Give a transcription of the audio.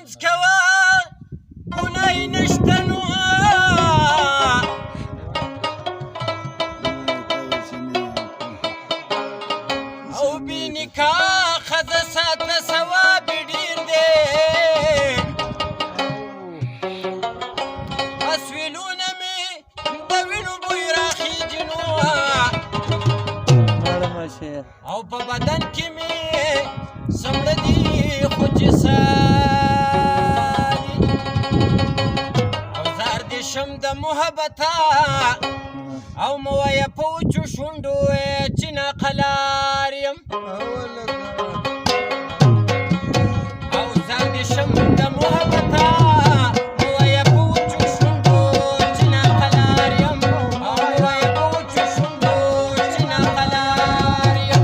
لمونځ کوه ګناه یې نشته نو او بې نکاح ښځه ساته ثواب یې ډېر دی اسویلونه مې د وینو بوی راخیږي نو او په بدن کې مې سمړه دي خو جسادي او زار دې شم د محبته او مه وایه په وچو شونډو چې ناقلار یم او زار دې شم د محبته مه وایه په وچو شونډو چې ناقلار یم او مه وایه په وچو شونډو چې ناقلار یم